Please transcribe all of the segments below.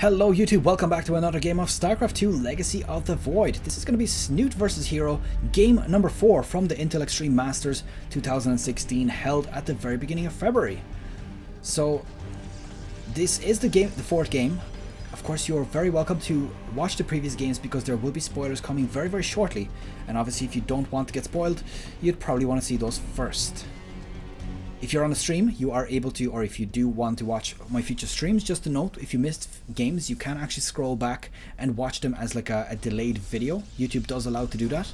Hello YouTube, welcome back to another game of Starcraft 2 Legacy of the Void. This is going to be Snute vs herO, game number 4 from the Intel Extreme Masters 2016, held at the very beginning of February. So, this is the fourth game. Of course, you're very welcome to watch the previous games because there will be spoilers coming very shortly. And obviously, if you don't want to get spoiled, you'd probably want to see those first. If you're on a stream, you are able to, or if you do want to watch my future streams, just a note, if you missed games, you can actually scroll back and watch them as like a delayed video. YouTube does allow to do that,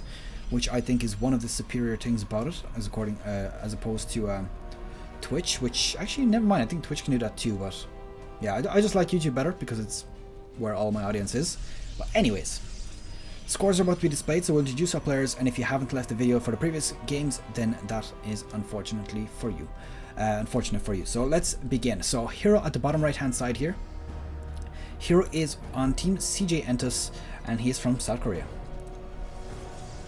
which I think is one of the superior things about it, as opposed to Twitch, which actually, never mind, I think Twitch can do that too, but yeah, I just like YouTube better because it's where all my audience is. But anyways, scores are about to be displayed, so we'll introduce our players, and if you haven't left the video for the previous games, then that is unfortunate for you. So let's begin. So herO at the bottom right hand side here. herO is on team CJ Entus, and he is from South Korea.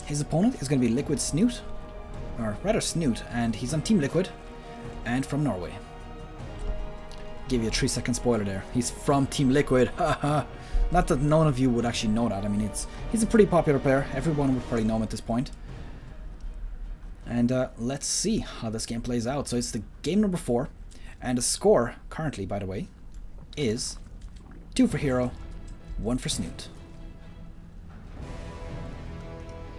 His opponent is going to be Liquid Snute, or rather Snute, and he's on team Liquid and from Norway. Give you a 3-second spoiler there. He's from team Liquid. Haha. Not that none of you would actually know that. I mean, he's a pretty popular player. Everyone would probably know him at this point. And let's see how this game plays out. So it's the game number 4. And the score currently, by the way, is 2 for herO, 1 for Snute.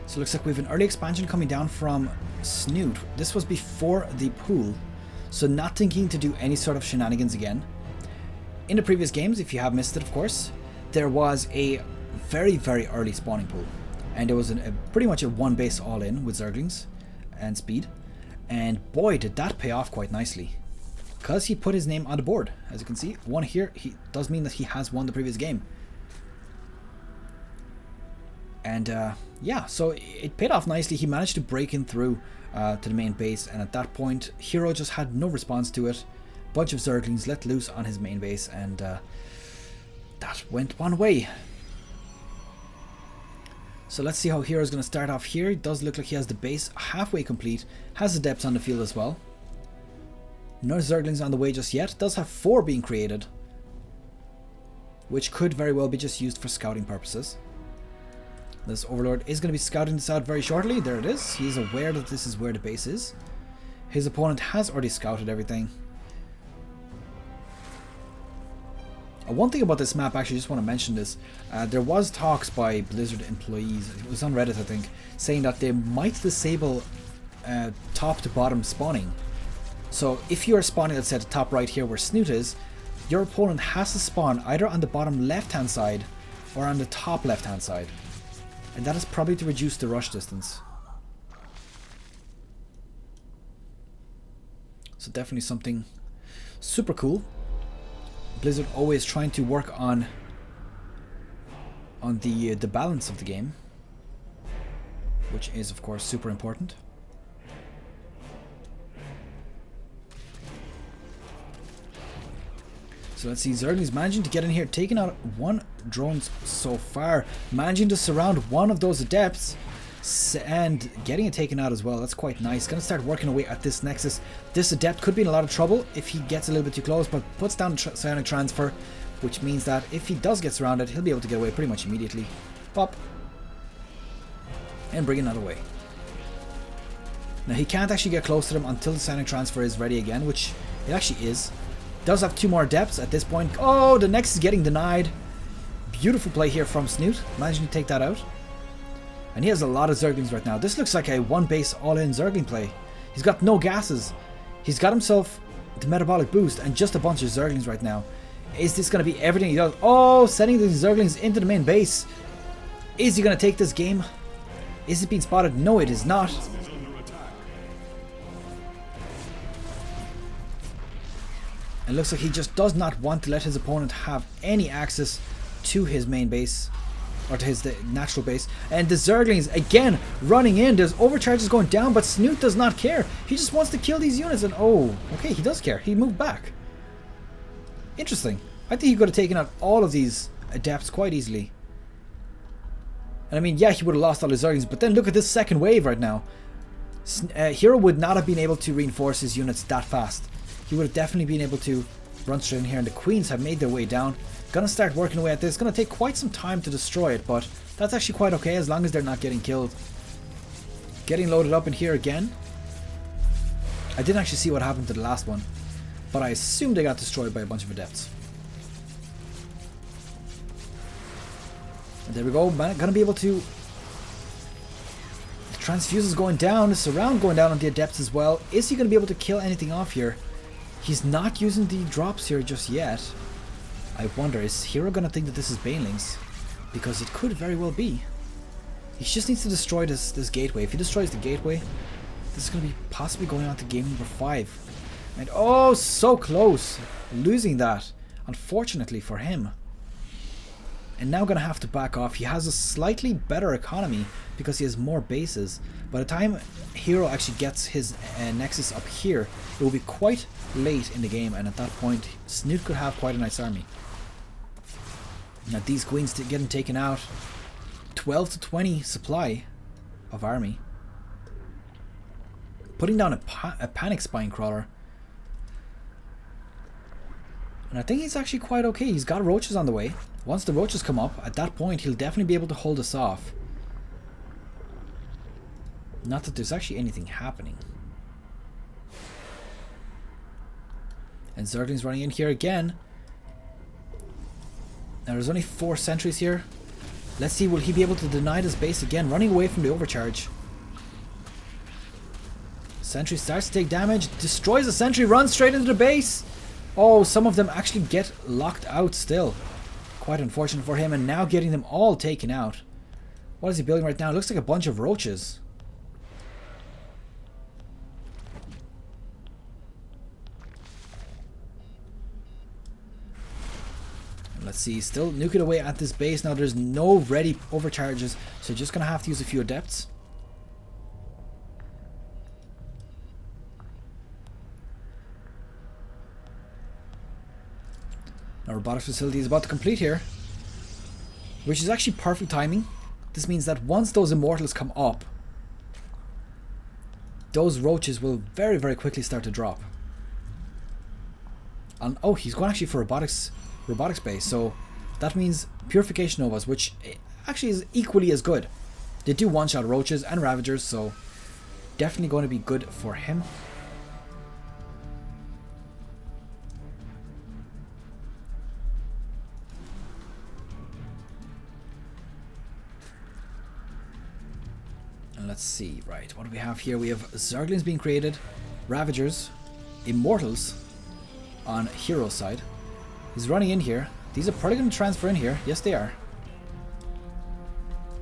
So it looks like we have an early expansion coming down from Snute. This was before the pool, so not thinking to do any sort of shenanigans again. In the previous games, if you have missed it, of course, there was a very early spawning pool, and there was pretty much a one base all in with Zerglings and speed, and boy did that pay off quite nicely, because he put his name on the board. As you can see, 1 here, he does mean that he has won the previous game. And yeah, so it paid off nicely. He managed to break in through to the main base, and at that point herO just had no response to it. Bunch of Zerglings let loose on his main base, and that went one way. So let's see how herO is going to start off here. It does look like he has the base halfway complete, has the depths on the field as well. No Zerglings on the way just yet. Does have 4 being created, which could very well be just used for scouting purposes. This Overlord is going to be scouting this out very shortly. There it is. He is aware that this is where the base is. His opponent has already scouted everything. One thing about this map, actually, just want to mention this. There was talks by Blizzard employees, it was on Reddit I think, saying that they might disable top to bottom spawning. So if you are spawning, let's say at the top right here where Snute is, your opponent has to spawn either on the bottom left hand side or on the top left hand side. And that is probably to reduce the rush distance. So definitely something super cool. Blizzard always trying to work on the balance of the game, which is of course super important. So let's see, Zergling's managing to get in here, taking out 1 drone so far, managing to surround one of those adepts and getting it taken out as well. That's quite nice. Gonna start working away at this nexus. This adept could be in a lot of trouble if he gets a little bit too close, but puts down psionic transfer, which means that if he does get surrounded, he'll be able to get away pretty much immediately. Pop. And bring another way. Now he can't actually get close to them until the psionic transfer is ready again, which it actually is. Does have 2 more adepts at this point. Oh, the nexus is getting denied. Beautiful play here from Snute, managing to take that out. And he has a lot of Zerglings right now. This looks like a one base all-in Zergling play. He's got no gases. He's got himself the metabolic boost and just a bunch of Zerglings right now. Is this going to be everything he does? Oh, sending the Zerglings into the main base. Is he going to take this game? Is it being spotted? No, it is not. It looks like he just does not want to let his opponent have any access to his main base, or to his natural base. And the Zerglings again running in. There's overcharges going down, but Snute does not care. He just wants to kill these units. And oh, okay, he does care. He moved back. Interesting. I think he could have taken out all of these adepts quite easily. And I mean, yeah, he would have lost all his Zerglings, but then look at this second wave right now. herO would not have been able to reinforce his units that fast. He would have definitely been able to run straight in here, and the queens have made their way down. Gonna start working away at this. Gonna take quite some time to destroy it, but that's actually quite okay as long as they're not getting killed. Getting loaded up in here again. I didn't actually see what happened to the last one, but I assume they got destroyed by a bunch of adepts. And there we go. Gonna be able to... The transfuse is going down. The surround going down on the adepts as well. Is he gonna be able to kill anything off here? He's not using the drops here just yet. I wonder, is herO gonna think that this is banelings? Because it could very well be. He just needs to destroy this gateway. If he destroys the gateway, this is going to be possibly going on to game number 5. And oh, so close. Losing that, unfortunately for him. And now going to have to back off. He has a slightly better economy because he has more bases. By the time herO actually gets his Nexus up here, it will be quite late in the game. And at that point, Snute could have quite a nice army. Now these queens getting taken out. 12 to 20 supply of army. Putting down a panic spine crawler. And I think he's actually quite okay. He's got roaches on the way. Once the roaches come up, at that point he'll definitely be able to hold us off. Not that there's actually anything happening. And Zergling's running in here again. Now there's only 4 sentries here. Let's see, will he be able to deny this base again? Running away from the overcharge. Sentry starts to take damage. Destroys the sentry. Runs straight into the base. Oh, some of them actually get locked out still. Quite unfortunate for him. And now getting them all taken out. What is he building right now? It looks like a bunch of roaches. Let's see, still nuking away at this base. Now there's no ready overcharges, so just gonna have to use a few adepts. Now robotics facility is about to complete here, which is actually perfect timing. This means that once those immortals come up, those roaches will very, very quickly start to drop. And oh, he's going actually for robotics base, so that means purification novas, which actually is equally as good. They do one-shot roaches and ravagers, so definitely going to be good for him. And let's see, right, what do we have here? We have Zerglings being created, ravagers, immortals on hero's side. He's running in here. These are probably going to transfer in here. Yes, they are.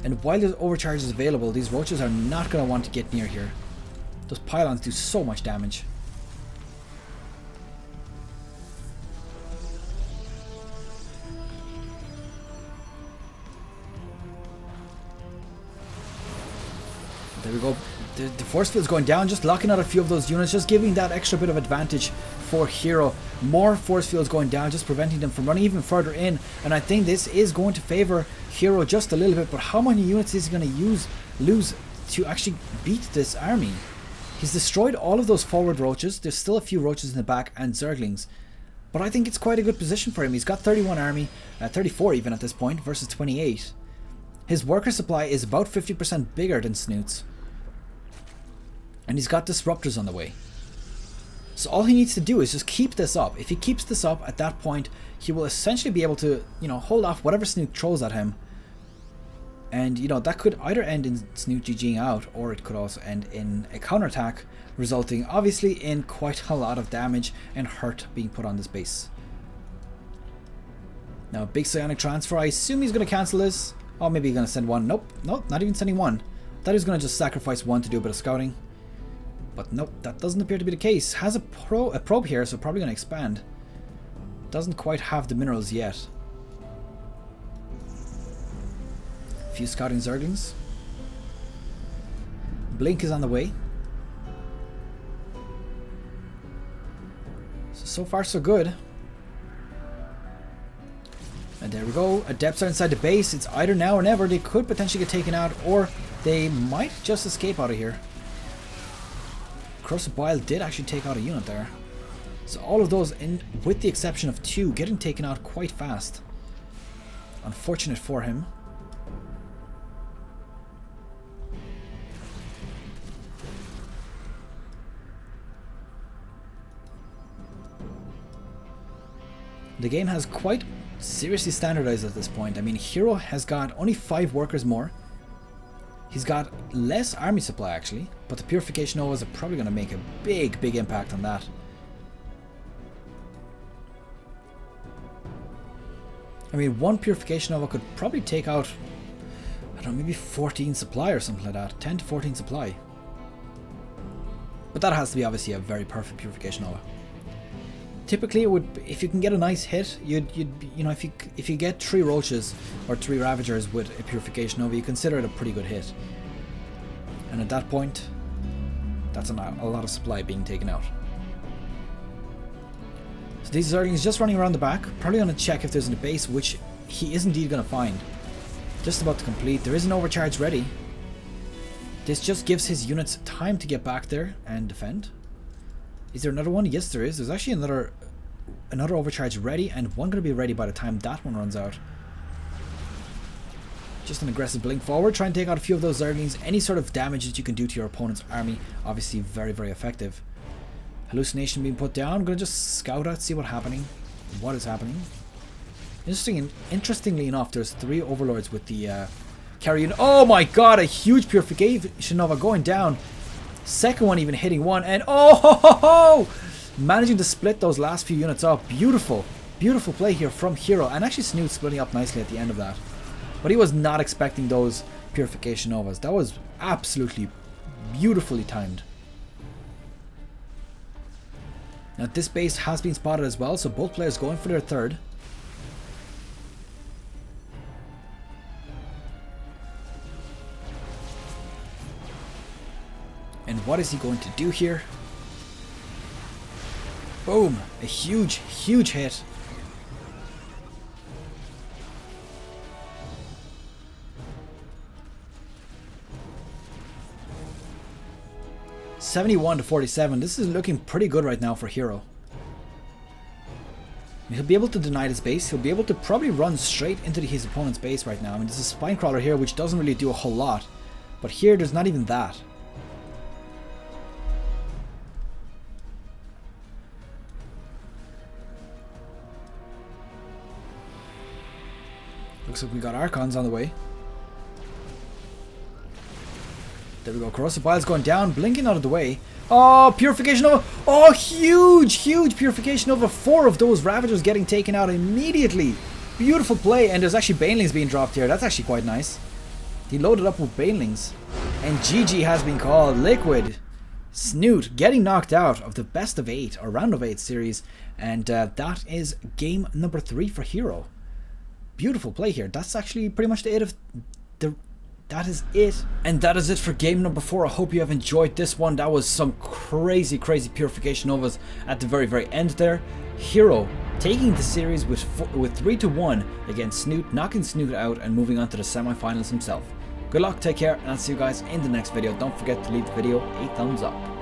And while there's overcharges available, these roaches are not going to want to get near here. Those pylons do so much damage. There we go. The force field is going down, just locking out a few of those units, just giving that extra bit of advantage for herO. More force fields going down, just preventing them from running even further in. And I think this is going to favor herO just a little bit. But how many units is he going to lose to actually beat this army? He's destroyed all of those forward roaches. There's still a few roaches in the back and Zerglings. But I think it's quite a good position for him. He's got 31 army, 34 even at this point, versus 28. His worker supply is about 50% bigger than Snute's. And he's got disruptors on the way. So all he needs to do is just keep this up. If he keeps this up, at that point, he will essentially be able to, hold off whatever Snute throws at him. And, that could either end in Snute GGing out, or it could also end in a counterattack, resulting, obviously, in quite a lot of damage and hurt being put on this base. Now, big psionic transfer. I assume he's going to cancel this. Oh, maybe he's going to send one. Nope, not even sending one. Thought he was going to just sacrifice one to do a bit of scouting. But nope, that doesn't appear to be the case. Has a probe here, so probably going to expand. Doesn't quite have the minerals yet. A few scouting Zerglings. Blink is on the way. So far so good. And there we go. Adepts are inside the base. It's either now or never. They could potentially get taken out, or they might just escape out of here. Cross of Bile did actually take out a unit there. So all of those, with the exception of 2, getting taken out quite fast. Unfortunate for him. The game has quite seriously standardized at this point. I mean, herO has got only 5 workers more. He's got less army supply actually, but the Purification Novas are probably going to make a big impact on that. I mean, 1 Purification Nova could probably take out, I don't know, maybe 14 supply or something like that. 10 to 14 supply. But that has to be obviously a very perfect Purification Nova. Typically, it would, if you can get a nice hit, you know, if you get 3 Roaches or 3 Ravagers with a Purification Nova, you consider it a pretty good hit. And at that point, that's a lot of supply being taken out. So these Zerglings just running around the back, probably going to check if there's a base, which he is indeed going to find. Just about to complete. There is an overcharge ready. This just gives his units time to get back there and defend. Is there another one? Yes, there is. There's actually another overcharge ready, and one going to be ready by the time that one runs out. Just an aggressive blink forward. Try and take out a few of those Zerglings. Any sort of damage that you can do to your opponent's army, obviously very effective. Hallucination being put down. I'm going to just scout out, see what is happening. Interestingly enough, there's 3 Overlords with the carry unit. Oh my god, a huge Purification Nova going down. Second one even hitting 1, and managing to split those last few units up. Beautiful play here from herO, and actually Snute splitting up nicely at the end of that. But he was not expecting those Purification Novas. That was absolutely beautifully timed. Now this base has been spotted as well, so both players going for their 3rd. And what is he going to do here? Boom! A huge hit. $71 to 47. This is looking pretty good right now for herO. He'll be able to deny this base. He'll be able to probably run straight into his opponent's base right now. I mean, there's a Spinecrawler here, which doesn't really do a whole lot. But here, there's not even that. Looks like we got Archons on the way. There we go. Corrosive Bile's going down, blinking out of the way. Oh, Purification Nova. Oh, huge Purification Nova. 4 of those Ravagers getting taken out immediately. Beautiful play, and there's actually Banelings being dropped here. That's actually quite nice. He loaded up with Banelings. And GG has been called. Liquid. Snute getting knocked out of the best of 8, or round of 8 series. And that is game number 3 for herO. Beautiful play here. That's actually pretty much that is it. And that is it for game number 4. I hope you have enjoyed this one. That was some crazy Purification Novas at the very end there. herO taking the series with 3-1 against Snute, knocking Snute out and moving on to the semifinals himself. Good luck, take care, and I'll see you guys in the next video. Don't forget to leave the video a thumbs up.